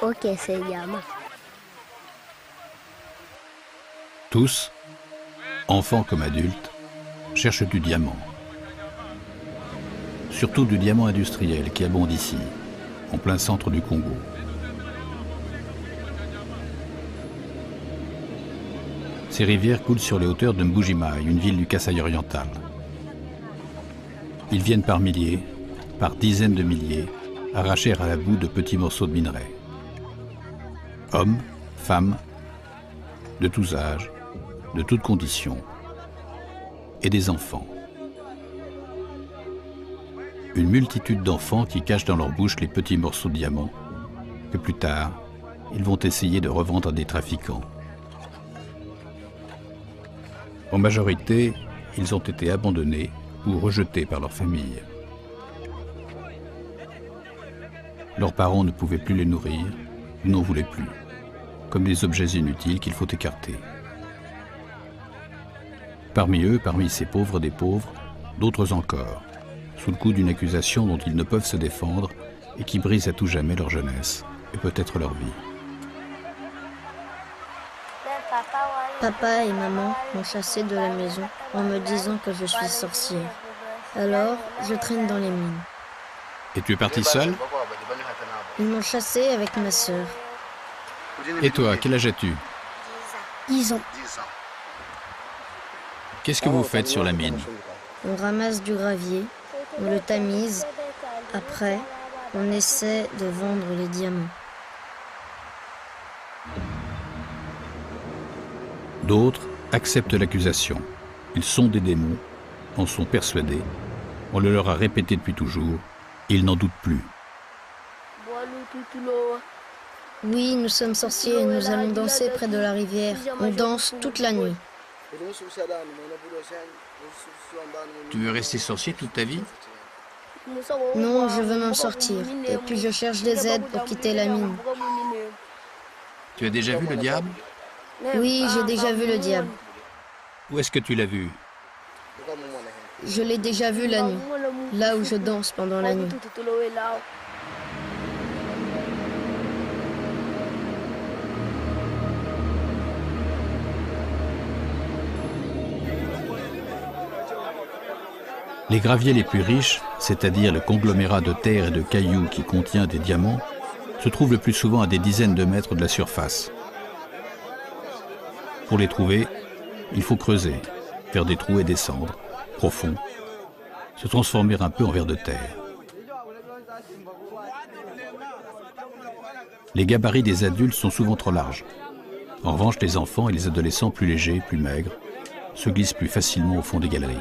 Ok, se llama. Tous, enfants comme adultes, cherchent du diamant. Surtout du diamant industriel qui abonde ici, en plein centre du Congo. Ces rivières coulent sur les hauteurs de Mbujimai, une ville du Kasaï oriental. Ils viennent par milliers, par dizaines de milliers, arracher à la boue de petits morceaux de minerais. Hommes, femmes, de tous âges, de toutes conditions, et des enfants. Une multitude d'enfants qui cachent dans leur bouche les petits morceaux de diamants que plus tard, ils vont essayer de revendre à des trafiquants. En majorité, ils ont été abandonnés ou rejetés par leur famille. Leurs parents ne pouvaient plus les nourrir ou n'en voulaient plus, comme des objets inutiles qu'il faut écarter. Parmi eux, parmi ces pauvres des pauvres, d'autres encore, sous le coup d'une accusation dont ils ne peuvent se défendre et qui brise à tout jamais leur jeunesse et peut-être leur vie. Papa et maman m'ont chassé de la maison en me disant que je suis sorcière. Alors, je traîne dans les mines. Et tu es parti seul? Ils m'ont chassé avec ma sœur. Et toi, quel âge as-tu? 10 ans. Qu'est-ce que vous faites sur la mine? On ramasse du gravier, on le tamise. Après, on essaie de vendre les diamants. D'autres acceptent l'accusation. Ils sont des démons, en sont persuadés. On le leur a répété depuis toujours. Ils n'en doutent plus. Oui, nous sommes sorciers et nous allons danser près de la rivière. On danse toute la nuit. Tu veux rester sorcier toute ta vie? Non, je veux m'en sortir. Et puis je cherche des aides pour quitter la mine. Tu as déjà vu le diable? Oui, j'ai déjà vu le diable. Où est-ce que tu l'as vu? Je l'ai déjà vu la nuit, là où je danse pendant la nuit. Les graviers les plus riches, c'est-à-dire le conglomérat de terre et de cailloux qui contient des diamants, se trouvent le plus souvent à des dizaines de mètres de la surface. Pour les trouver, il faut creuser, faire des trous et descendre, profonds, se transformer un peu en vers de terre. Les gabarits des adultes sont souvent trop larges. En revanche, les enfants et les adolescents plus légers, plus maigres, se glissent plus facilement au fond des galeries.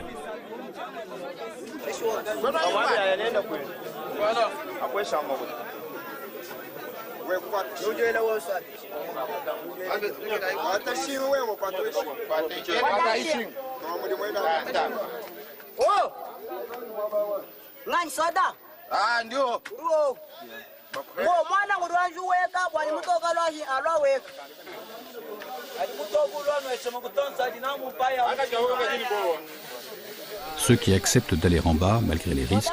Ceux qui acceptent d'aller en bas, malgré les risques,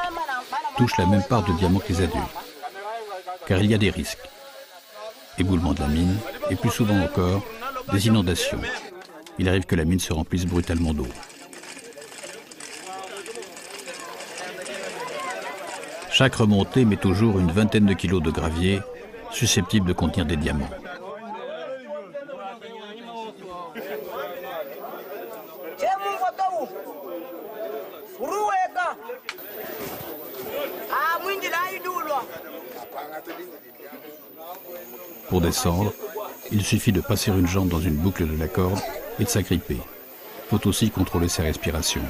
touchent la même part de diamants que les adultes. Car il y a des risques. Éboulement de la mine, et plus souvent encore, des inondations. Il arrive que la mine se remplisse brutalement d'eau. Chaque remontée met au jour une vingtaine de kilos de gravier, susceptibles de contenir des diamants. Pour descendre, il suffit de passer une jambe dans une boucle de la corde et de s'agripper. Il faut aussi contrôler sa respiration.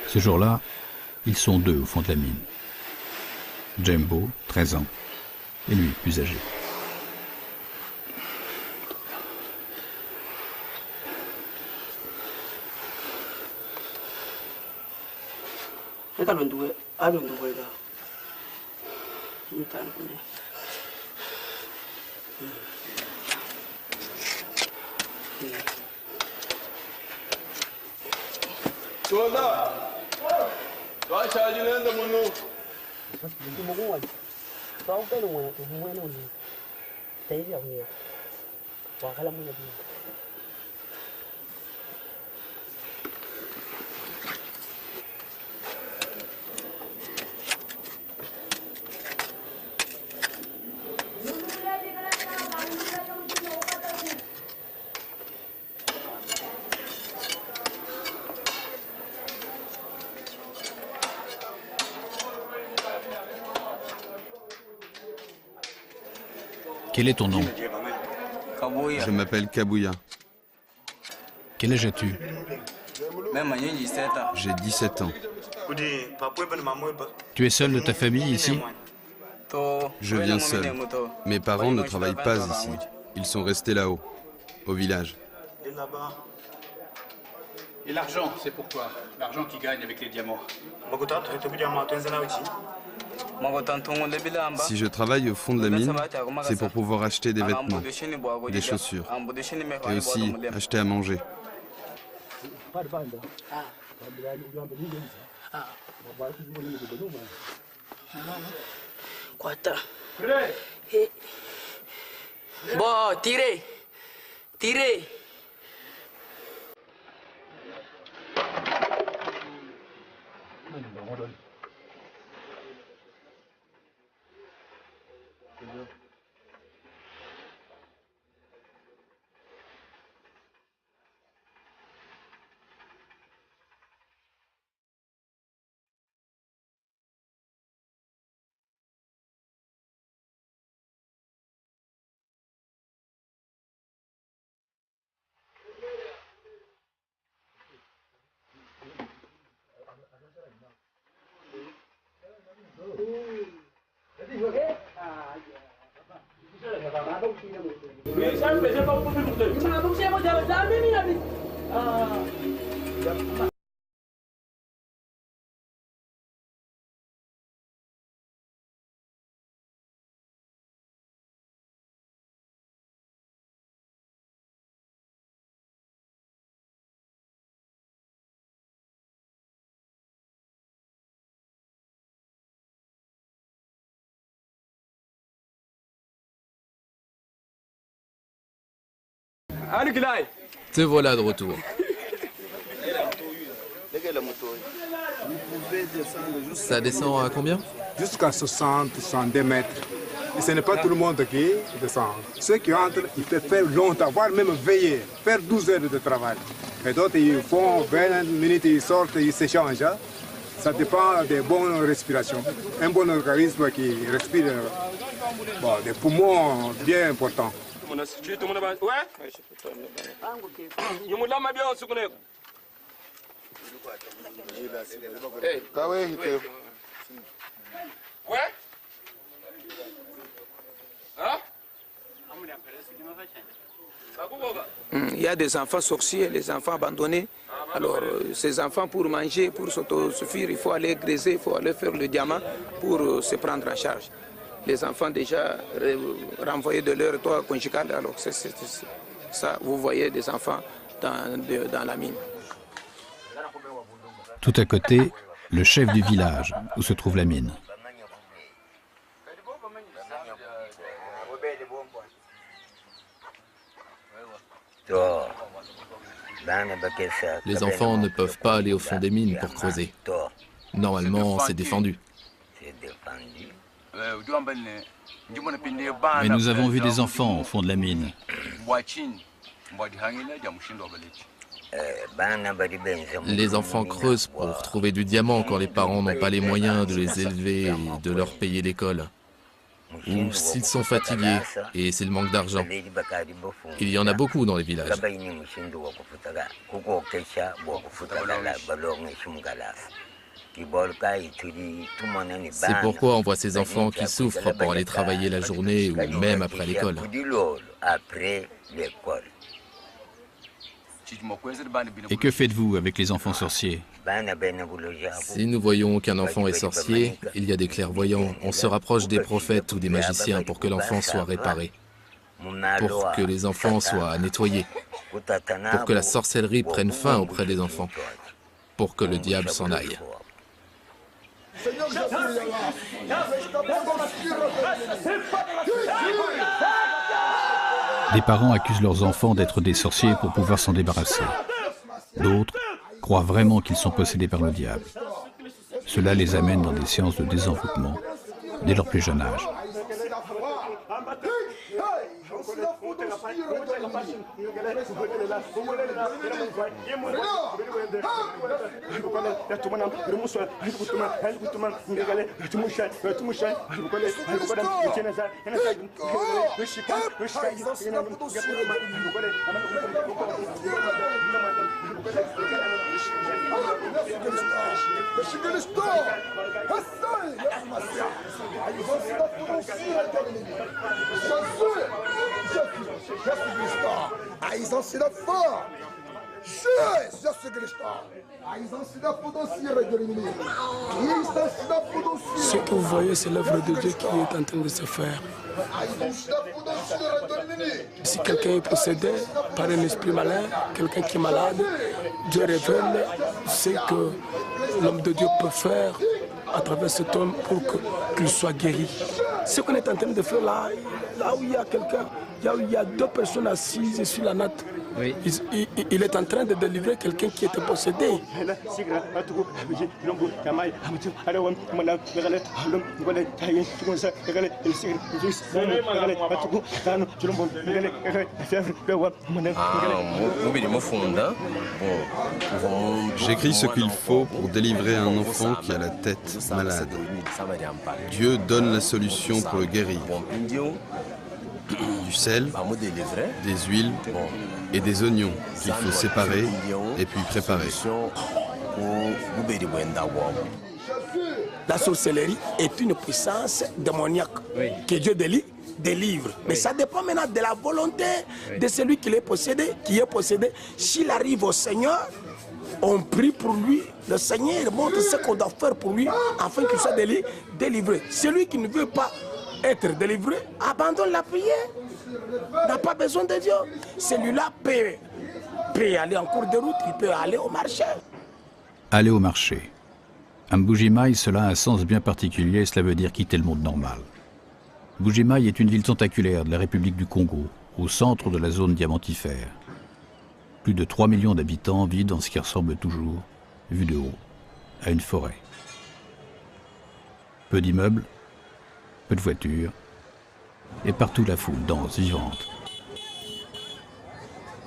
Ce jour-là, ils sont deux au fond de la mine. Jembo, 13 ans, et lui, plus âgé. Quel est ton nom? Je m'appelle Kabouya. Quel âge as-tu? J'ai 17 ans. Tu es seul de ta famille ici? Je viens seul. Mes parents ne travaillent pas ici. Ils sont restés là-haut, au village. Et l'argent, c'est pourquoi? L'argent qu'ils gagnent avec les diamants. Si je travaille au fond de la mine, c'est pour pouvoir acheter des vêtements, des chaussures, et aussi acheter à manger. Bon, tirez. Te voilà de retour. Ça descend à combien? Jusqu'à 60, 62 mètres. Et ce n'est pas tout le monde qui descend. Ceux qui entrent, ils peuvent faire longtemps, voire même veiller, faire 12 heures de travail. Et d'autres, ils font 20 minutes, ils sortent, ils s'échangent. Hein. Ça dépend des bonnes respirations. Un bon organisme qui respire, des poumons bien importants. Il y a des enfants sorciers, les enfants abandonnés. Alors, ces enfants, pour manger, pour s'autosuffire, il faut aller graiser, il faut aller faire le diamant pour se prendre en charge. Les enfants déjà renvoyés de leur toit conjugal, alors c'est ça, vous voyez des enfants dans la mine. Tout à côté, le chef du village, où se trouve la mine. Les enfants ne peuvent pas aller au fond des mines pour creuser. Normalement, c'est défendu. Mais nous avons vu des enfants au fond de la mine. Les enfants creusent pour trouver du diamant quand les parents n'ont pas les moyens de les élever et de leur payer l'école. ou s'ils sont fatigués et s'ils manquent d'argent. Il y en a beaucoup dans les villages. C'est pourquoi on voit ces enfants qui souffrent pour aller travailler la journée ou même après l'école. Et que faites-vous avec les enfants sorciers? Si nous voyons qu'un enfant est sorcier, il y a des clairvoyants. On se rapproche des prophètes ou des magiciens pour que l'enfant soit réparé, pour que les enfants soient nettoyés, pour que la sorcellerie prenne fin auprès des enfants, pour que le diable s'en aille. Des parents accusent leurs enfants d'être des sorciers pour pouvoir s'en débarrasser. D'autres croient vraiment qu'ils sont possédés par le diable. Cela les amène dans des séances de désenvoûtement dès leur plus jeune âge. Ce que vous voyez, c'est l'œuvre de Dieu qui est en train de se faire. Si quelqu'un est possédé par un esprit malin, quelqu'un qui est malade, Dieu révèle ce que l'homme de Dieu peut faire à travers cet homme pour qu'il soit guéri. Ce qu'on est en train de faire là où il y a quelqu'un, il y a deux personnes assises sur la natte. Oui. Il est en train de délivrer quelqu'un qui était possédé. J'écris ce qu'il faut pour délivrer un enfant qui a la tête malade. Dieu donne la solution pour le guérir. Du sel, des huiles et des oignons qu'il faut séparer et puis préparer. La sorcellerie est une puissance démoniaque que Dieu délivre. Mais ça dépend maintenant de la volonté de celui qui est possédé. S'il arrive au Seigneur, on prie pour lui. Le Seigneur montre ce qu'on doit faire pour lui afin qu'il soit délivré. Celui qui ne veut pas être délivré, abandonne la prière, n'a pas besoin de Dieu. Celui-là peut aller en cours de route, il peut aller au marché. Aller au marché. À Mbuji-Mayi, cela a un sens bien particulier, cela veut dire quitter le monde normal. Mbuji-Mayi est une ville tentaculaire de la République du Congo, au centre de la zone diamantifère. Plus de 3 millions d'habitants vivent dans ce qui ressemble toujours, vu de haut, à une forêt. Peu d'immeubles, peu de voitures, et partout la foule dense, vivante.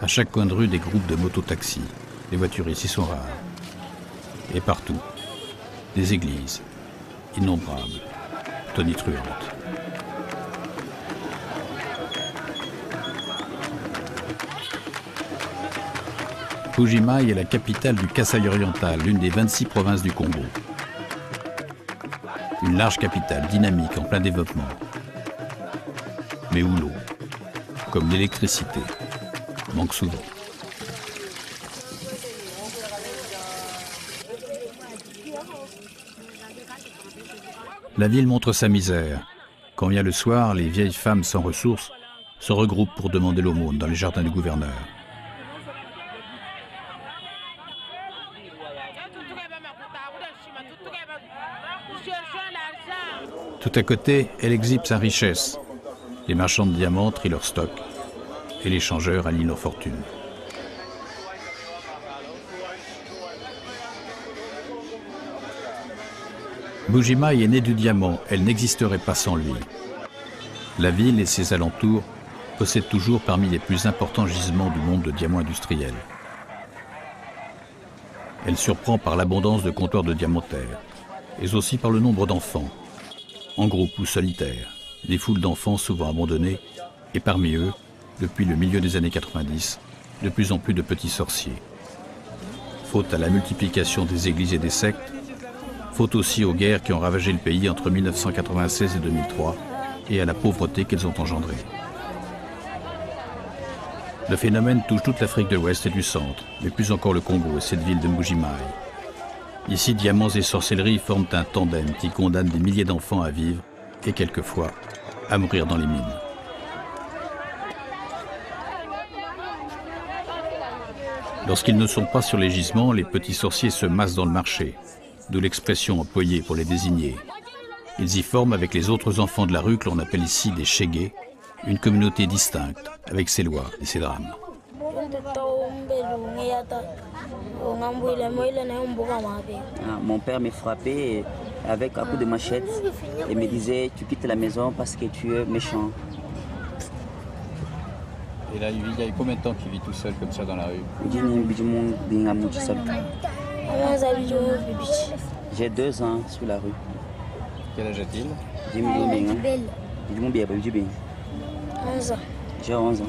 À chaque coin de rue, des groupes de mototaxis. Les voitures ici sont rares. Et partout, des églises, innombrables, tonitruantes. Mbuji-Mayi est la capitale du Kasaï oriental, l'une des 26 provinces du Congo. Une large capitale, dynamique, en plein développement. Mais où l'eau, comme l'électricité, manque souvent. La ville montre sa misère. Quand vient le soir, les vieilles femmes sans ressources se regroupent pour demander l'aumône dans les jardins du gouverneur. Tout à côté, elle exhibe sa richesse. Les marchands de diamants trient leur stock et les changeurs allient leur fortune. Mbuji-Mayi est née du diamant, elle n'existerait pas sans lui. La ville et ses alentours possèdent toujours parmi les plus importants gisements du monde de diamants industriels. Elle surprend par l'abondance de comptoirs de diamantaires, et aussi par le nombre d'enfants, en groupe ou solitaires, des foules d'enfants souvent abandonnés, et parmi eux, depuis le milieu des années 90, de plus en plus de petits sorciers. Faute à la multiplication des églises et des sectes, faute aussi aux guerres qui ont ravagé le pays entre 1996 et 2003, et à la pauvreté qu'elles ont engendrée. Le phénomène touche toute l'Afrique de l'Ouest et du Centre, mais plus encore le Congo et cette ville de Mbuji-Mayi. Ici, diamants et sorcellerie forment un tandem qui condamne des milliers d'enfants à vivre, et quelquefois, à mourir dans les mines. Lorsqu'ils ne sont pas sur les gisements, les petits sorciers se massent dans le marché, d'où l'expression employée pour les désigner. Ils y forment avec les autres enfants de la rue que l'on appelle ici des Chégués, une communauté distincte, avec ses lois et ses drames. Mon père me frappait avec un coup de machette et me disait « Tu quittes la maison parce que tu es méchant ». Et là, il y a combien de temps qu'il vit tout seul comme ça dans la rue? J'ai 2 ans sur la rue. Quel âge a-t-il? J'ai 11 ans.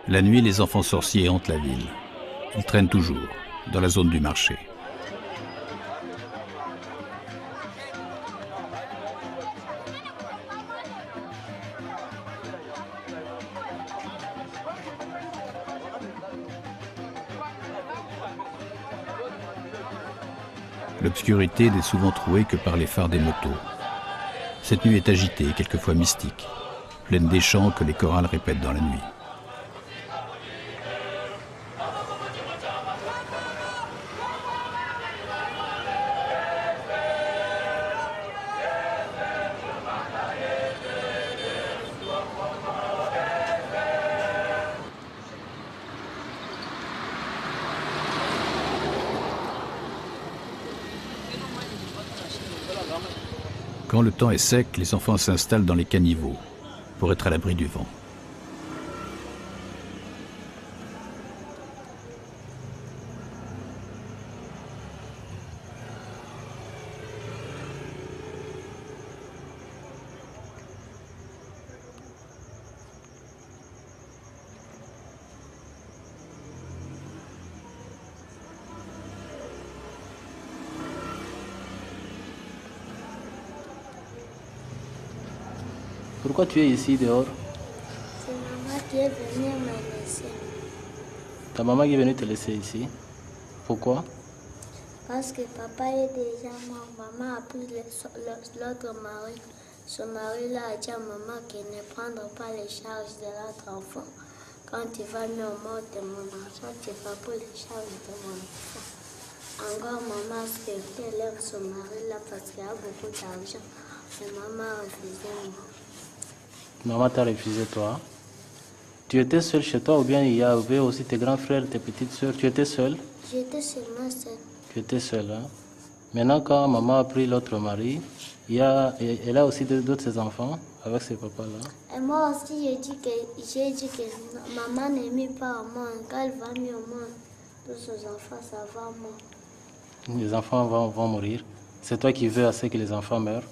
La nuit, les enfants sorciers hantent la ville. Ils traînent toujours, dans la zone du marché. L'obscurité n'est souvent trouée que par les phares des motos. Cette nuit est agitée, quelquefois mystique, pleine des chants que les chorales répètent dans la nuit. Quand le temps est sec, les enfants s'installent dans les caniveaux pour être à l'abri du vent. Pourquoi tu es ici dehors? C'est maman qui est venue me laisser. Ta maman qui est venue te laisser ici? Pourquoi? Parce que papa est déjà mort. Maman a pris l'autre mari. Ce mari-là a dit à maman qu'il ne prendra pas les charges de l'autre enfant. Quand il va mieux au monde de mon enfant, tu vas pour les charges de mon enfant. Encore maman elle aime son mari-là parce qu'il a beaucoup d'argent. Mais maman a refusé moi. Maman t'a refusé toi? Tu étais seule chez toi ou bien il y avait aussi tes grands frères, tes petites soeurs? Tu étais seule? J'étais seulement seule. Tu étais seule, hein? Maintenant, quand maman a pris l'autre mari, elle a aussi d'autres ses enfants avec ses papas-là. Et moi aussi, j'ai dit que maman n'est mis pas au monde. Quand elle va mieux au monde, tous ses enfants, ça va mourir. Les enfants vont mourir. C'est toi qui veux assez que les enfants meurent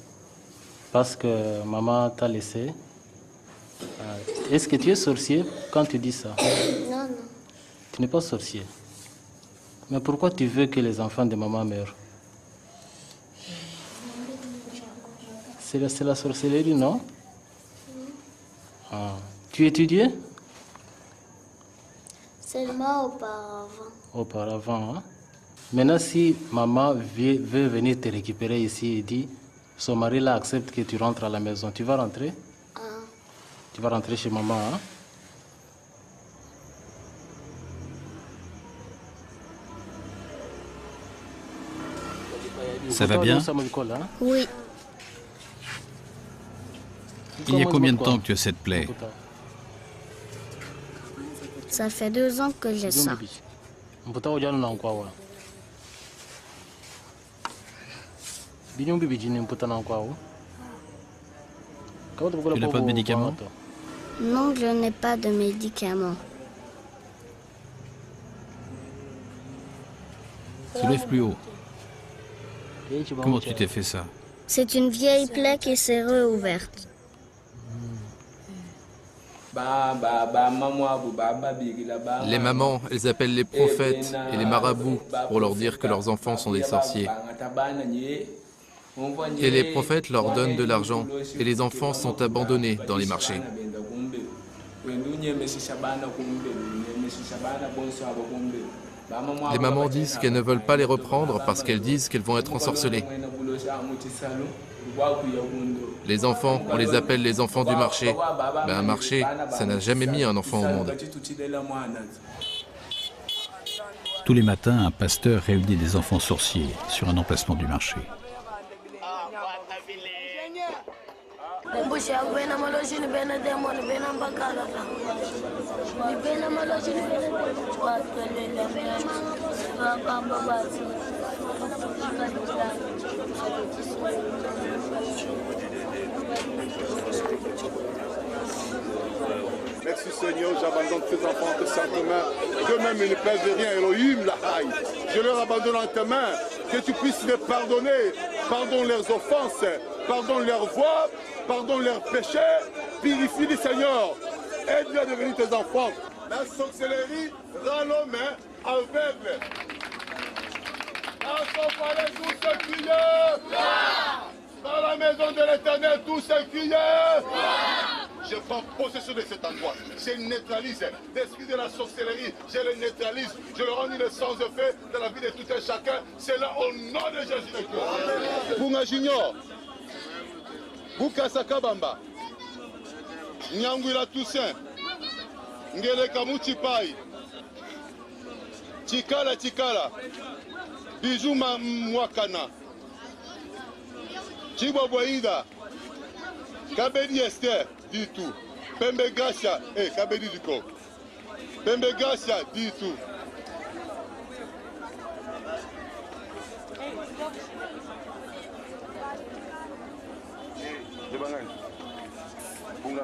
parce que maman t'a laissé. Est-ce que tu es sorcier quand tu dis ça? Non, non. Tu n'es pas sorcier. Mais pourquoi tu veux que les enfants de maman meurent? C'est la sorcellerie, non? Ah. Tu étudiais? Seulement auparavant. Auparavant, hein? Maintenant, si maman veut venir te récupérer ici et dit, son mari là accepte que tu rentres à la maison, tu vas rentrer? Tu vas rentrer chez maman, hein? Ça va bien? Oui. Il y a combien de temps que tu as cette plaie? Ça fait 2 ans que j'ai ça. Tu n'as pas de médicaments? Non, je n'ai pas de médicaments. Soulève plus haut. Comment tu t'es fait ça? C'est une vieille plaie qui s'est réouverte. Les mamans, elles appellent les prophètes et les marabouts pour leur dire que leurs enfants sont des sorciers. Et les prophètes leur donnent de l'argent et les enfants sont abandonnés dans les marchés. Les mamans disent qu'elles ne veulent pas les reprendre parce qu'elles disent qu'elles vont être ensorcelées. Les enfants, on les appelle les enfants du marché. Ben, un marché, ça n'a jamais mis un enfant au monde. Tous les matins, un pasteur réunit des enfants sorciers sur un emplacement du marché. Merci Seigneur, j'abandonne tes enfants entre tes mains. D'eux-mêmes, ils ne pèsent rien. Elohim, la haï. Je leur abandonne en tes mains. Que tu puisses les pardonner. Pardonne leurs offenses. Pardonne leurs voies. Pardonne leurs péchés. Purifie-les, Seigneur. Aide-les à devenir tes enfants. La sorcellerie rend l'homme aveugle. À son palais, tout ce qui est. Dans la maison de l'Éternel, tout ce qui est. Je prends possession de cet endroit. Je neutralise l'esprit de la sorcellerie. Je le neutralise. Je le rends une sans effet dans la vie de tout un chacun. C'est là au nom de Jésus-Christ. Bunga Junior. Bukasa Kabamba. Nyangwila Toussaint. Ngele Kamuchi Pai. Chikala Chikala. Bijou Mwakana. Chibo Boïda. Kabedi Esther. Dit tout. Pembe Gassia, Kabedi du Coq. Pembe Gassia, dit tout.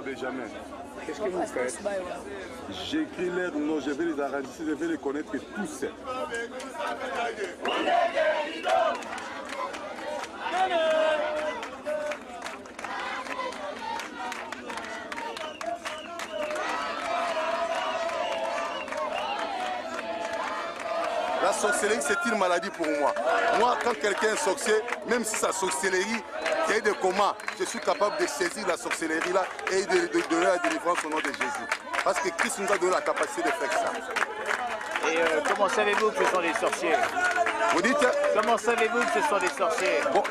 Benjamin. Qu'est-ce que vous faites? J'écris leurs noms, je vais les arranger, je vais les connaître tous. La sorcellerie, c'est une maladie pour moi. Moi, quand quelqu'un est sorcier, même si sa sorcellerie est de coma, je suis capable de saisir la sorcellerie là et de donner la délivrance au nom de Jésus. Parce que Christ nous a donné la capacité de faire ça. Et comment savez-vous que ce sont des sorciers? Vous dites? Comment savez-vous que ce sont des sorciers? Bon,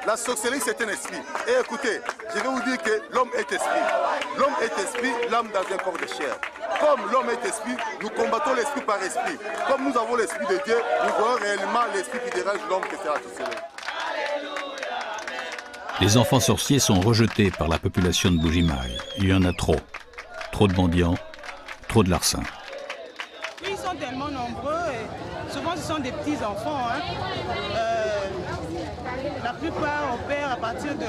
la sorcellerie c'est un esprit. Et écoutez, je vais vous dire que l'homme est esprit. L'homme est esprit, l'âme dans un corps de chair. Comme l'homme est esprit, nous combattons l'esprit par esprit. Comme nous avons l'esprit de Dieu, nous voyons réellement l'esprit qui dérange l'homme que c'est la sorcellerie. Les enfants sorciers sont rejetés par la population de Bujimaï. Il y en a trop. Trop de mendiants, trop de larcins. Ils sont tellement nombreux et souvent ce sont des petits enfants. La plupart opèrent à partir de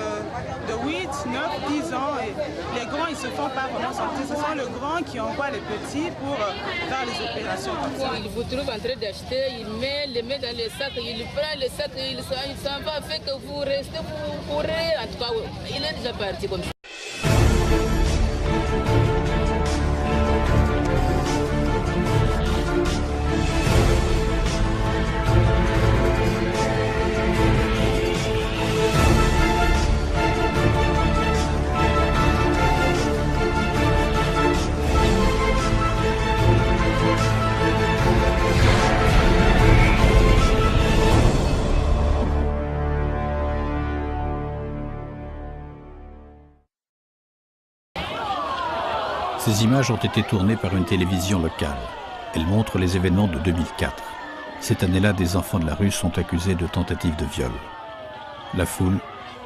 8, 9, 10 ans et les grands ils se font pas vraiment sortir. Ce sont les grands qui envoient les petits pour faire les opérations comme ça. Il vous trouve en train d'acheter, il les met dans les sacs, il prend les sacs, il s'en va, fait que vous restez, vous courez. En tout cas, il est déjà parti comme ça. Ces images ont été tournées par une télévision locale. Elles montrent les événements de 2004. Cette année-là, des enfants de la rue sont accusés de tentative de viol. La foule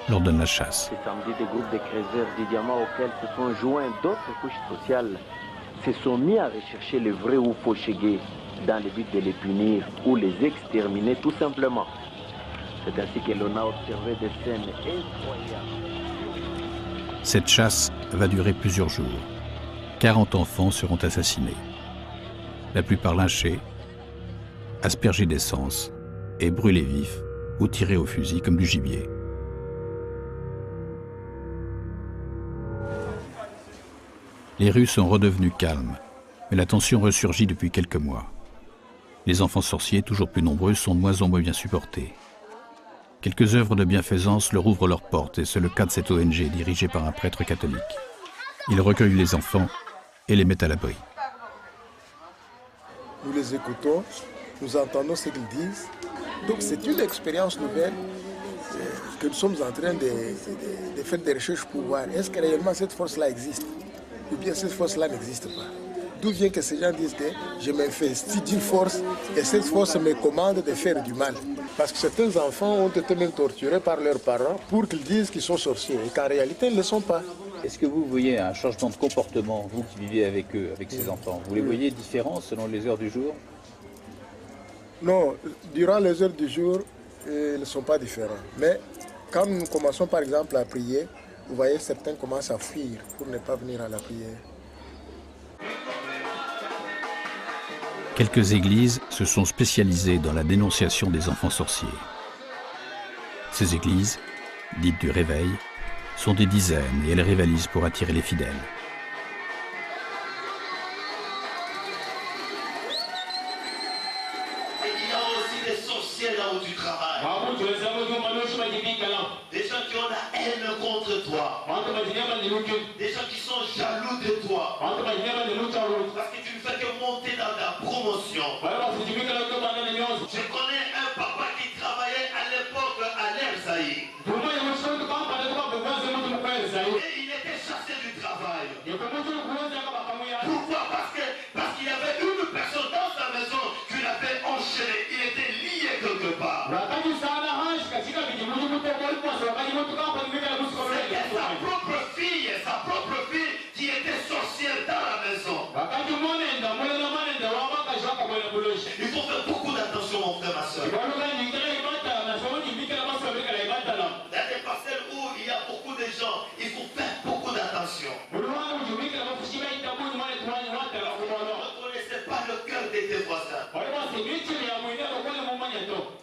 leur donne la chasse. Ce samedi, des groupes de creuseurs du diamant auxquels se sont joints d'autres couches sociales se sont mis à rechercher les vrais ou faux Chegué dans le but de les punir ou les exterminer tout simplement. C'est ainsi que l'on a observé des scènes incroyables. Cette chasse va durer plusieurs jours. 40 enfants seront assassinés. La plupart lynchés, aspergés d'essence et brûlés vifs ou tirés au fusil comme du gibier. Les rues sont redevenues calmes, mais la tension ressurgit depuis quelques mois. Les enfants sorciers, toujours plus nombreux, sont de moins en moins bien supportés. Quelques œuvres de bienfaisance leur ouvrent leurs portes et c'est le cas de cette ONG dirigée par un prêtre catholique. Il recueille les enfants et les met à l'abri. Nous les écoutons, nous entendons ce qu'ils disent. Donc c'est une expérience nouvelle que nous sommes en train de faire des recherches pour voir. Est-ce que réellement cette force-là existe? Ou bien cette force-là n'existe pas? D'où vient que ces gens disent que je m'investis d'une force et cette force me commande de faire du mal? Parce que certains enfants ont été même torturés par leurs parents pour qu'ils disent qu'ils sont sorciers et qu'en réalité ils ne le sont pas. Est-ce que vous voyez un changement de comportement, vous qui vivez avec eux, avec ces enfants? Vous les voyez différents selon les heures du jour? Non, durant les heures du jour, ils ne sont pas différents. Mais quand nous commençons par exemple à prier, vous voyez certains commencent à fuir pour ne pas venir à la prière. Quelques églises se sont spécialisées dans la dénonciation des enfants sorciers. Ces églises, dites du réveil, sont des dizaines et elles rivalisent pour attirer les fidèles. Il y a aussi des sorciers là où tu travailles. Des gens qui ont la haine contre toi. Des gens qui sont jaloux de toi. Parce que tu ne fais que monter dans ta promotion. Je connais un papa qui travaillait à l'époque à l'Erzaï. Et il était chassé du travail. Pourquoi? Parce qu'il y avait une personne dans sa maison qui l'avait enchaîné. Il était lié quelque part. C'était sa propre fille qui était sorcière dans la maison. Il faut faire beaucoup d'attention, mon frère, ma soeur. Il y a des parcelles où il y a beaucoup de gens. Il faut faire beaucoup d'attention. Ne reconnaissez pas le cœur de tes voisins.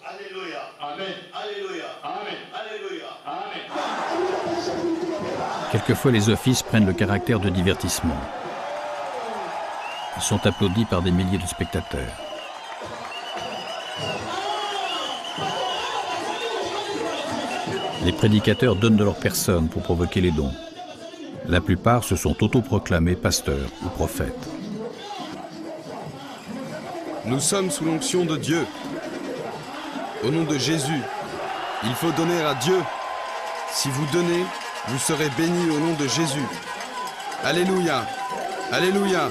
Alléluia. Amen. Alléluia. Amen. Alléluia. Amen. Quelquefois, les offices prennent le caractère de divertissement. Ils sont applaudis par des milliers de spectateurs. Les prédicateurs donnent de leur personne pour provoquer les dons. La plupart se sont autoproclamés pasteurs ou prophètes. Nous sommes sous l'onction de Dieu. Au nom de Jésus, il faut donner à Dieu. Si vous donnez, vous serez bénis au nom de Jésus. Alléluia. Alléluia.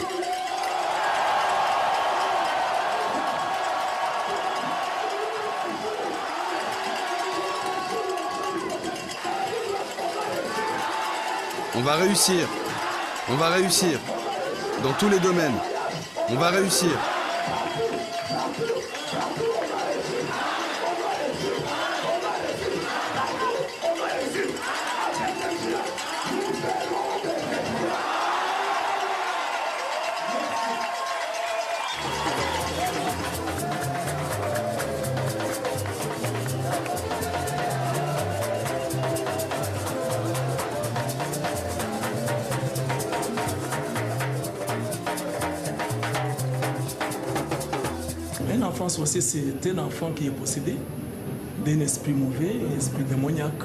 On va réussir. On va réussir. Dans tous les domaines. On va réussir. Un enfant sorcier, c'est un enfant qui est possédé d'un esprit mauvais, un esprit démoniaque.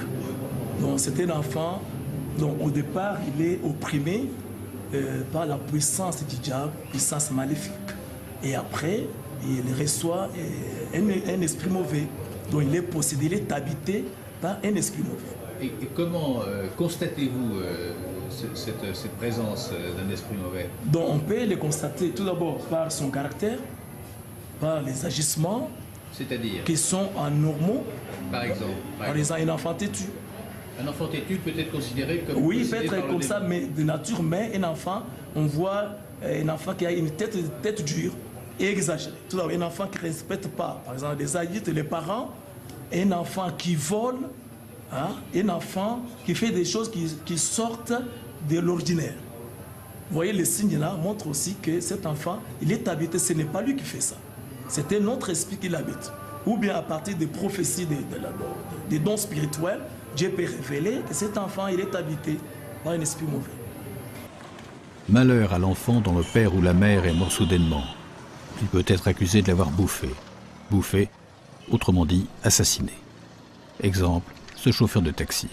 Donc c'est un enfant dont au départ il est opprimé par la puissance du diable, puissance maléfique. Et après, il reçoit un esprit mauvais. Donc il est possédé, il est habité par un esprit mauvais. Et comment constatez-vous cette présence d'un esprit mauvais? Donc on peut le constater tout d'abord par son caractère, par les agissements qui sont anormaux. Par exemple un enfant têtu. Un enfant têtu peut être considéré comme... Oui, il peut être comme ça, mais de nature, mais un enfant, on voit un enfant qui a une tête dure et exagérée. Tout d'abord, un enfant qui ne respecte pas, par exemple, les adultes, les parents, un enfant qui vole, hein, un enfant qui fait des choses qui sortent de l'ordinaire. Vous voyez, les signes là montrent aussi que cet enfant, il est habité, ce n'est pas lui qui fait ça. C'est un autre esprit qui l'habite. ou bien à partir des prophéties, des dons spirituels, Dieu peut révéler que cet enfant, il est habité par un esprit mauvais. Malheur à l'enfant dont le père ou la mère est mort soudainement. Il peut être accusé de l'avoir bouffé. Bouffé, autrement dit, assassiné. Exemple, ce chauffeur de taxi.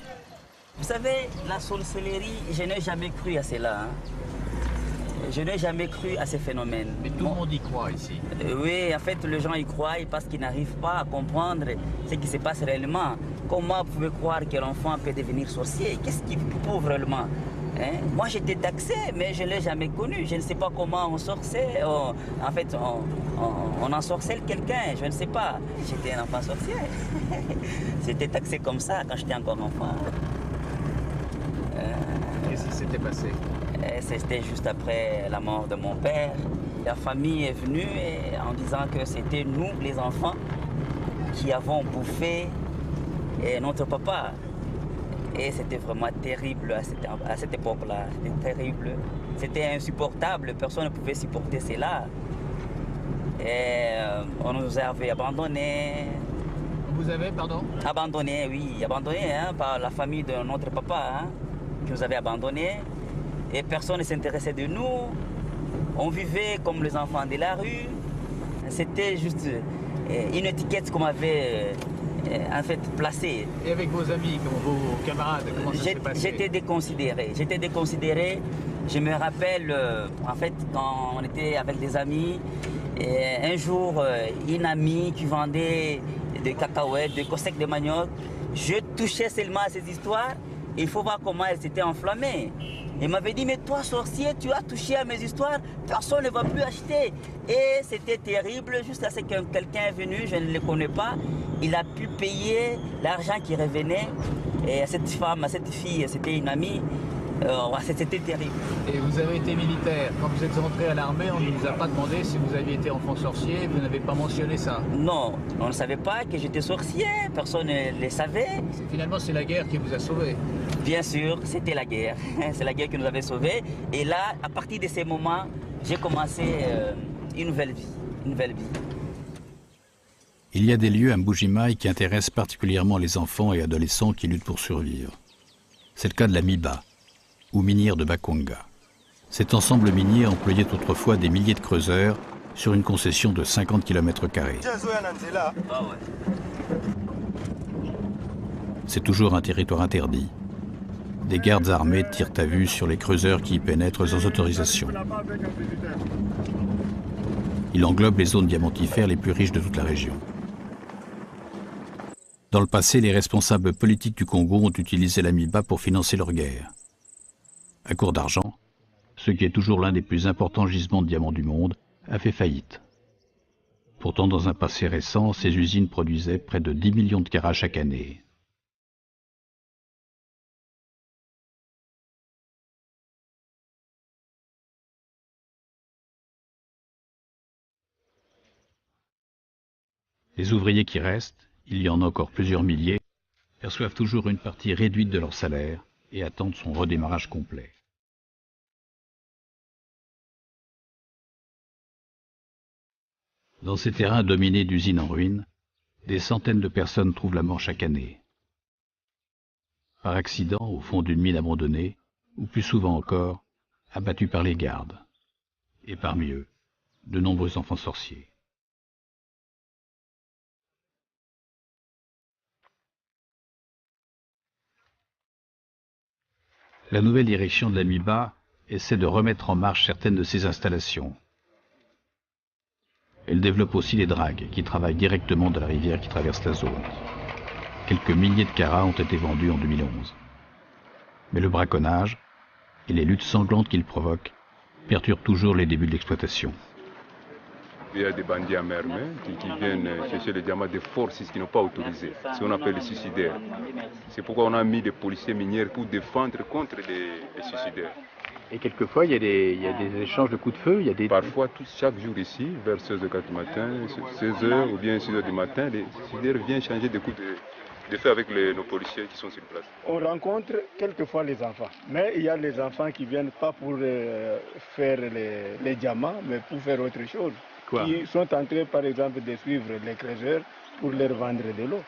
Vous savez, la sorcellerie, je n'ai jamais cru à cela. Hein. Je n'ai jamais cru à ces phénomènes. Mais tout le monde y croit ici. Oui, en fait, les gens y croient parce qu'ils n'arrivent pas à comprendre ce qui se passe réellement. Comment vous pouvez croire que l'enfant peut devenir sorcier? Qu'est-ce qu'il prouve réellement? Hein? Moi, j'étais taxé, mais je ne l'ai jamais connu. Je ne sais pas comment on sorçait. En fait, on ensorcelle quelqu'un, je ne sais pas. J'étais un enfant sorcier. J'étais taxé comme ça quand j'étais encore enfant. Qu'est-ce qui s'était passé? C'était juste après la mort de mon père. La famille est venue en disant que c'était nous, les enfants, qui avons bouffé notre papa. Et c'était vraiment terrible à cette époque-là. C'était terrible. C'était insupportable. Personne ne pouvait supporter cela. Et on nous avait abandonnés. Vous avez, pardon? Abandonnés, oui. Abandonnés hein, par la famille de notre papa, hein, qui nous avait abandonnés. Et personne ne s'intéressait de nous. On vivait comme les enfants de la rue. C'était juste une étiquette qu'on m'avait en fait placée. Et avec vos amis, vos camarades, comment ça s'est passé? J'étais déconsidéré. J'étais déconsidéré. Je me rappelle, en fait, quand on était avec des amis, un jour, une amie qui vendait des cacahuètes, des cosecs de manioc, je touchais seulement à ces histoires. Il faut voir comment elle s'était enflammée. Il m'avait dit, mais toi, sorcier, tu as touché à mes histoires, personne ne va plus acheter. Et c'était terrible, jusqu'à ce que quelqu'un est venu, je ne le connais pas, il a pu payer l'argent qui revenait. Et à cette femme, à cette fille, c'était une amie, c'était terrible. Et vous avez été militaire. Quand vous êtes rentré à l'armée, on ne vous a pas demandé si vous aviez été enfant sorcier, vous n'avez pas mentionné ça? Non, on ne savait pas que j'étais sorcier, personne ne le savait. Finalement, c'est la guerre qui vous a sauvé. Bien sûr, c'était la guerre. C'est la guerre qui nous avait sauvés. Et là, à partir de ces moments, j'ai commencé une nouvelle vie. Il y a des lieux à Mbuji-Mayi qui intéressent particulièrement les enfants et adolescents qui luttent pour survivre. C'est le cas de la MIBA, ou minière de Bakonga. Cet ensemble minier employait autrefois des milliers de creuseurs sur une concession de 50 km². C'est toujours un territoire interdit. Des gardes armés tirent à vue sur les creuseurs qui y pénètrent sans autorisation. Il englobe les zones diamantifères les plus riches de toute la région. Dans le passé, les responsables politiques du Congo ont utilisé la MIBA pour financer leur guerre. À court d'argent, ce qui est toujours l'un des plus importants gisements de diamants du monde, a fait faillite. Pourtant, dans un passé récent, ces usines produisaient près de 10 millions de carats chaque année. Les ouvriers qui restent, il y en a encore plusieurs milliers, perçoivent toujours une partie réduite de leur salaire et attendent son redémarrage complet. Dans ces terrains dominés d'usines en ruine, des centaines de personnes trouvent la mort chaque année. Par accident, au fond d'une mine abandonnée, ou plus souvent encore, abattus par les gardes. Et parmi eux, de nombreux enfants sorciers. La nouvelle direction de la MIBA essaie de remettre en marche certaines de ces installations. Elle développe aussi les dragues qui travaillent directement de la rivière qui traverse la zone. Quelques milliers de carats ont été vendus en 2011. Mais le braconnage et les luttes sanglantes qu'il provoque perturbent toujours les débuts de l'exploitation. Il y a des bandits à main armée qui viennent chercher les diamants de force qui n'ont pas autorisé, ce qu'on appelle les suicidaires. C'est pourquoi on a mis des policiers miniers pour défendre contre les suicidaires. Et quelquefois, il y a des échanges de coups de feu, Parfois, chaque jour ici, vers 16h du matin, 16h ou bien 6h du matin, les suicidaires viennent changer de coups de feu avec nos policiers qui sont sur place. On rencontre quelquefois les enfants, mais il y a les enfants qui viennent pas pour faire les diamants, mais pour faire autre chose. qui sont en train, par exemple, de suivre les creuseurs pour leur vendre de l'eau.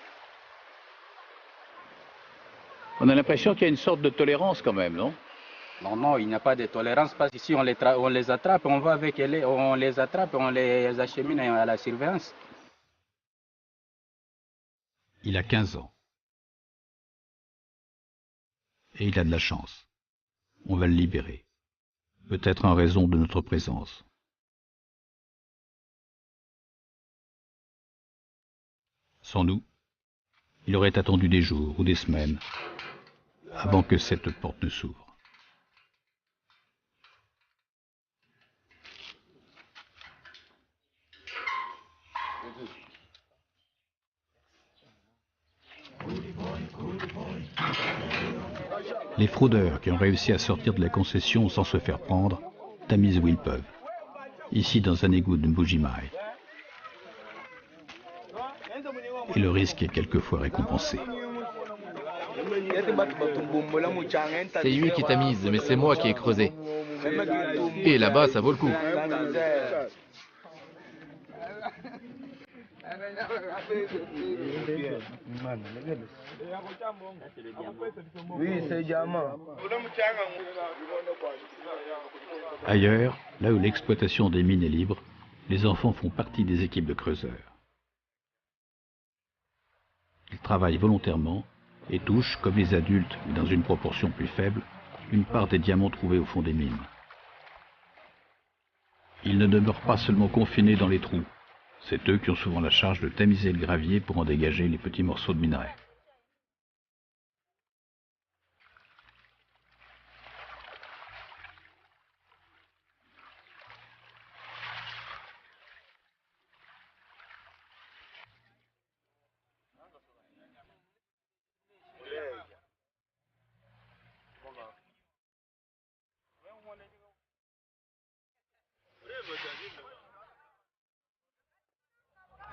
On a l'impression qu'il y a une sorte de tolérance quand même, non? Non, non, il n'y a pas de tolérance parce qu'ici on les attrape, on va avec on les attrape, on les achemine à la surveillance. Il a 15 ans. Et il a de la chance. On va le libérer. Peut-être en raison de notre présence. Sans nous, il aurait attendu des jours ou des semaines avant que cette porte ne s'ouvre. Les fraudeurs qui ont réussi à sortir de la concession sans se faire prendre tamisent où ils peuvent. Ici, dans un égout de Mbujimai. Et le risque est quelquefois récompensé. C'est lui qui tamise, mais c'est moi qui ai creusé. Et là-bas, ça vaut le coup. Oui, c'est diamant. Ailleurs, là où l'exploitation des mines est libre, les enfants font partie des équipes de creuseurs. Ils travaillent volontairement et touchent, comme les adultes, mais dans une proportion plus faible, une part des diamants trouvés au fond des mines. Ils ne demeurent pas seulement confinés dans les trous. C'est eux qui ont souvent la charge de tamiser le gravier pour en dégager les petits morceaux de minerai.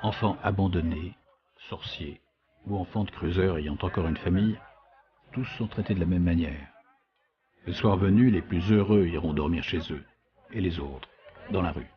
Enfants abandonnés, sorciers ou enfants de creuseurs ayant encore une famille, tous sont traités de la même manière. Le soir venu, les plus heureux iront dormir chez eux, et les autres, dans la rue.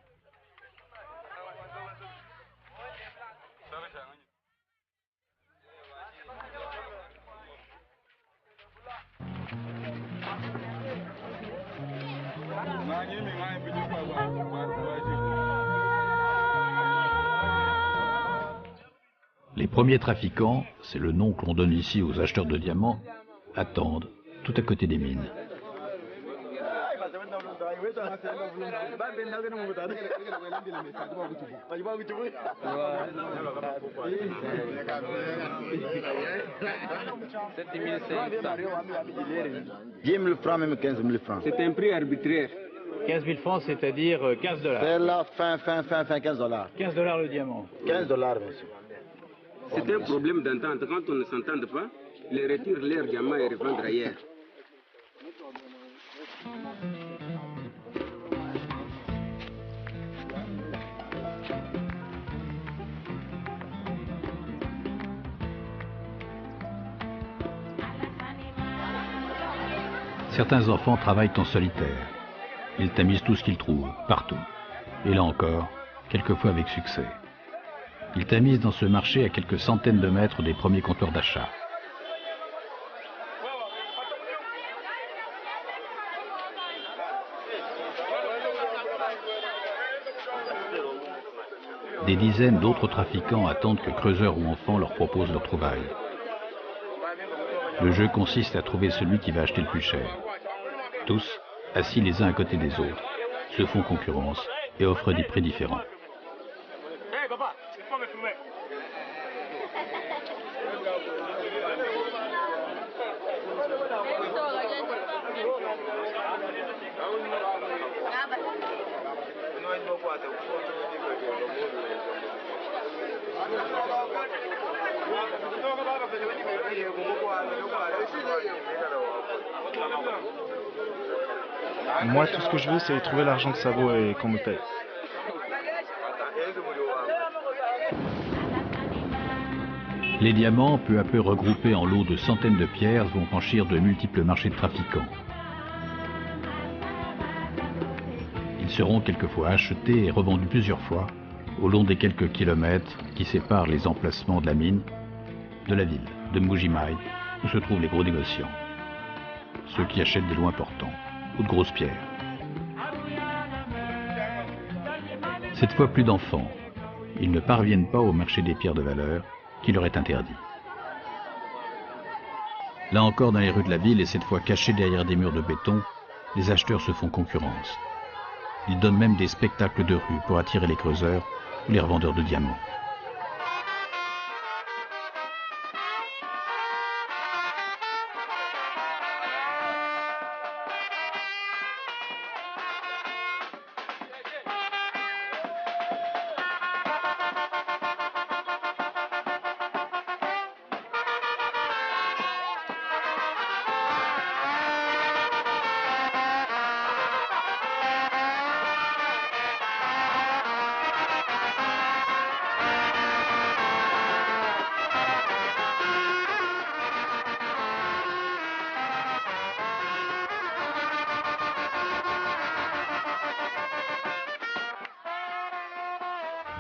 Les premiers trafiquants, c'est le nom que l'on donne ici aux acheteurs de diamants, attendent tout à côté des mines. Même 15 000 francs. C'est un prix arbitraire. 15 000 francs, c'est-à-dire 15 $. C'est la fin, 15 $. 15 $ le diamant. 15 $, monsieur. C'est un problème d'entente. Quand on ne s'entend pas, ils retirent leur diamant et revendent ailleurs. Certains enfants travaillent en solitaire. Ils tamisent tout ce qu'ils trouvent, partout. Et là encore, quelquefois avec succès. Ils tamisent dans ce marché à quelques centaines de mètres des premiers comptoirs d'achat. Des dizaines d'autres trafiquants attendent que creuseurs ou enfants leur proposent leur trouvaille. Le jeu consiste à trouver celui qui va acheter le plus cher. Tous, assis les uns à côté des autres, se font concurrence et offrent des prix différents. Moi, tout ce que je veux, c'est trouver l'argent que ça vaut et qu'on me paye. Les diamants, peu à peu regroupés en lots de centaines de pierres, vont franchir de multiples marchés de trafiquants. Ils seront quelquefois achetés et revendus plusieurs fois au long des quelques kilomètres qui séparent les emplacements de la mine de la ville de Mbuji-Mayi, où se trouvent les gros négociants, ceux qui achètent des lots importants ou de grosses pierres. Cette fois, plus d'enfants. Ils ne parviennent pas au marché des pierres de valeur qui leur est interdit. Là encore, dans les rues de la ville, et cette fois cachés derrière des murs de béton, les acheteurs se font concurrence. Ils donnent même des spectacles de rue pour attirer les creuseurs ou les revendeurs de diamants.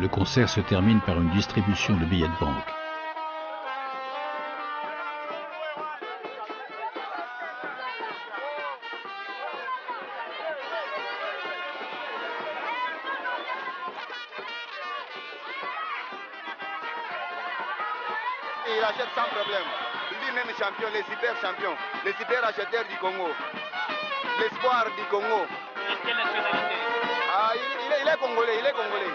Le concert se termine par une distribution de billets de banque. Il achète sans problème. Lui-même champion, les super champions, les super acheteurs du Congo, l'espoir du Congo. Quelle nationalité? Il est congolais, il est congolais.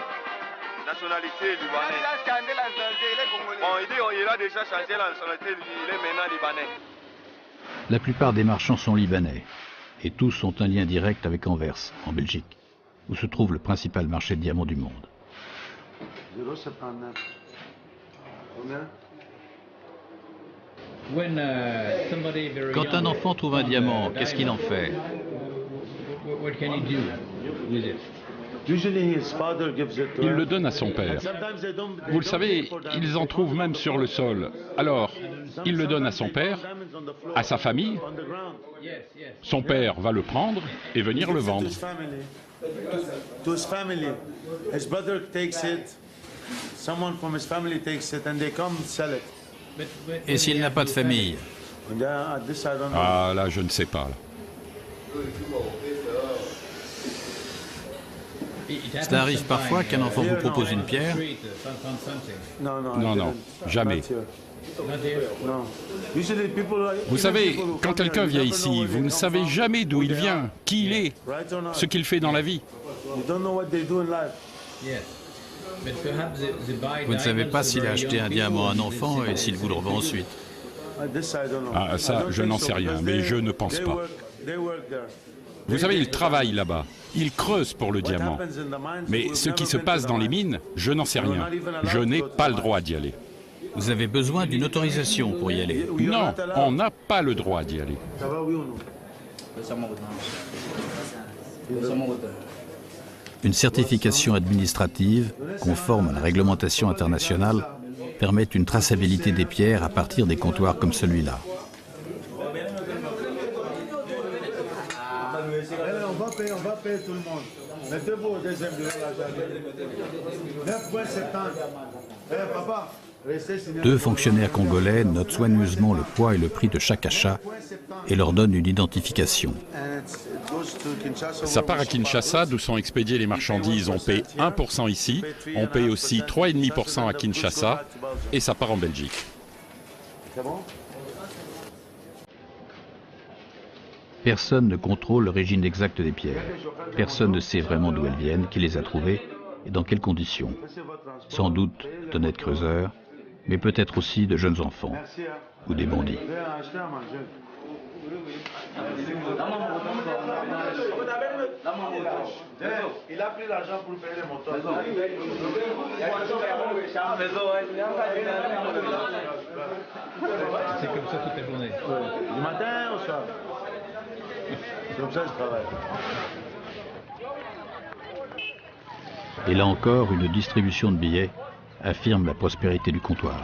Nationalité libanaise. Il a changé la nationalité, il est congolais. Bon, il a déjà changé la nationalité, il est maintenant libanais. La plupart des marchands sont libanais, et tous ont un lien direct avec Anvers, en Belgique, où se trouve le principal marché de diamants du monde. 0,79. Combien? Quand un enfant trouve un diamant, qu'est-ce qu'il en fait? Il le donne à son père. Vous le savez, ils en trouvent même sur le sol. Alors, il le donne à son père, à sa famille. Son père va le prendre et venir le vendre. Et s'il n'a pas de famille? Ah, là, je ne sais pas. Cela arrive parfois qu'un enfant vous propose une pierre? Non, jamais. Vous savez, quand quelqu'un vient ici, vous ne savez jamais d'où il vient, qui il est, ce qu'il fait dans la vie. Vous ne savez pas s'il a acheté un diamant à un enfant et s'il vous le revend ensuite. Ah, ça, je n'en sais rien, mais je ne pense pas. Vous savez, ils travaillent là-bas. Ils creusent pour le diamant. Mais ce qui se passe dans les mines, je n'en sais rien. Je n'ai pas le droit d'y aller. Vous avez besoin d'une autorisation pour y aller? Non, on n'a pas le droit d'y aller. Une certification administrative, conforme à la réglementation internationale, permet une traçabilité des pierres à partir des comptoirs comme celui-là. On va payer tout le monde. Mettez-vous au deuxième bureau là. 9,70. Papa, restez signé. Deux fonctionnaires congolais notent soigneusement le poids et le prix de chaque achat et leur donnent une identification. Ça part à Kinshasa, d'où sont expédiées les marchandises. On paye 1% ici, on paye aussi 3,5% à Kinshasa, et ça part en Belgique. C'est bon? Personne ne contrôle l'origine exacte des pierres. Personne ne sait vraiment d'où elles viennent, qui les a trouvées et dans quelles conditions. Sans doute d'honnêtes creuseurs, mais peut-être aussi de jeunes enfants ou des bandits. Il a pris l'argent pour payer les montants. C'est comme ça toute la journée. Du matin au soir. C'est comme ça que je travaille. Et là encore, une distribution de billets affirme la prospérité du comptoir.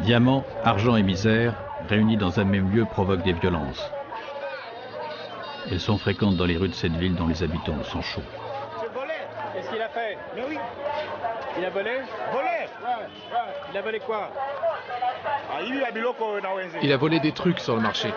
Diamants, argent et misère, réunis dans un même lieu, provoquent des violences. Elles sont fréquentes dans les rues de cette ville dont les habitants sont chauds. C'est volé. Qu'est-ce qu'il a fait? Mais oui. Il a volé? Volé. Il a volé quoi? Il a volé des trucs sur le marché.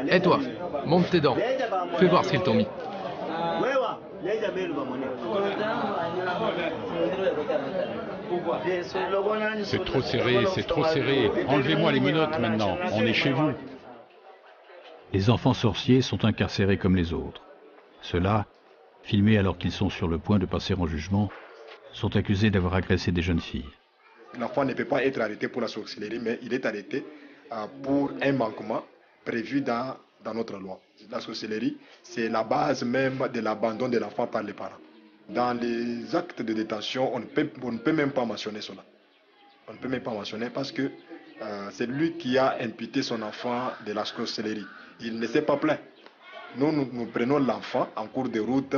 Et toi, monte tes dents. Fais voir ce qu'ils t'ont mis. C'est trop serré, c'est trop serré. Enlevez-moi les menottes maintenant, on est chez vous. Les enfants sorciers sont incarcérés comme les autres. Ceux-là, filmés alors qu'ils sont sur le point de passer en jugement, sont accusés d'avoir agressé des jeunes filles. L'enfant ne peut pas être arrêté pour la sorcellerie, mais il est arrêté pour un manquement prévu dans notre loi. La sorcellerie, c'est la base même de l'abandon de l'enfant par les parents. Dans les actes de détention, on ne peut même pas mentionner cela. On ne peut même pas mentionner parce que c'est lui qui a imputé son enfant de la sorcellerie. Il ne s'est pas plaint. Nous prenons l'enfant en cours de route,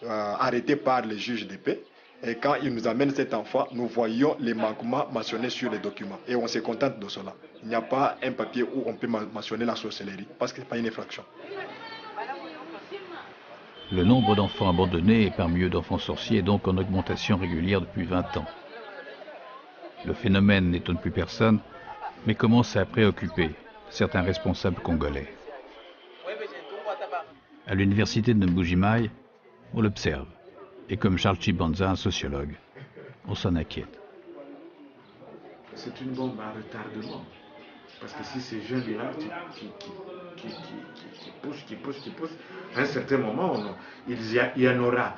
arrêté par les juges de paix. Et quand il nous amène cet enfant, nous voyons les manquements mentionnés sur les documents. Et on se contente de cela. Il n'y a pas un papier où on peut mentionner la sorcellerie, parce que ce n'est pas une infraction. Le nombre d'enfants abandonnés et parmi eux d'enfants sorciers est donc en augmentation régulière depuis 20 ans. Le phénomène n'étonne plus personne, mais commence à préoccuper certains responsables congolais. À l'université de Mbuji-Mayi, on l'observe. Et comme Charles Chibanza, un sociologue, on s'en inquiète. C'est une bombe à retardement. Parce que si ces jeunes-là qui poussent, à un certain moment, il y en aura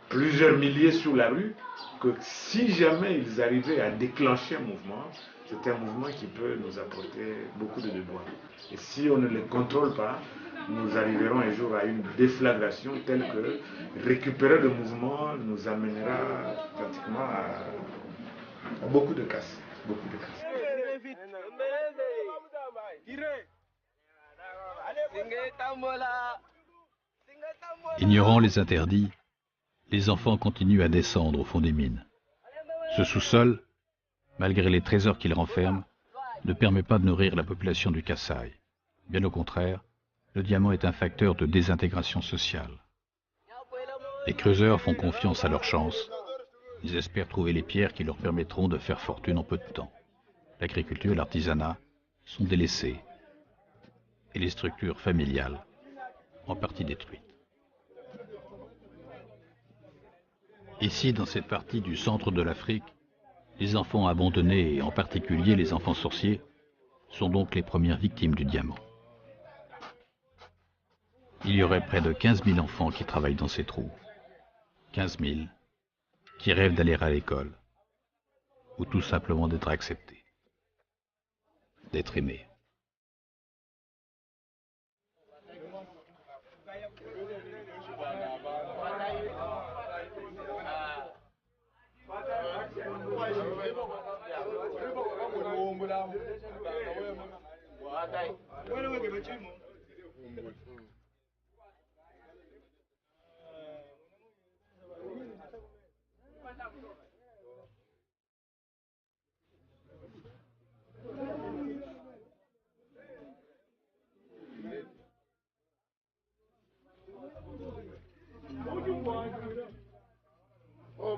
plusieurs milliers sur la rue, que si jamais ils arrivaient à déclencher un mouvement, c'est un mouvement qui peut nous apporter beaucoup de déboires. Et si on ne les contrôle pas, nous arriverons un jour à une déflagration telle que récupérer le mouvement nous amènera pratiquement à beaucoup de casse. Beaucoup de casse. Ignorant les interdits, les enfants continuent à descendre au fond des mines. Ce sous-sol, malgré les trésors qu'il renferme, ne permet pas de nourrir la population du Kasaï. Bien au contraire, le diamant est un facteur de désintégration sociale. Les creuseurs font confiance à leur chance. Ils espèrent trouver les pierres qui leur permettront de faire fortune en peu de temps. L'agriculture et l'artisanat sont délaissés et les structures familiales en partie détruites. Ici, dans cette partie du centre de l'Afrique, les enfants abandonnés, et en particulier les enfants sorciers, sont donc les premières victimes du diamant. Il y aurait près de 15 000 enfants qui travaillent dans ces trous. 15 000 qui rêvent d'aller à l'école, ou tout simplement d'être acceptés, d'être aimés. Oh,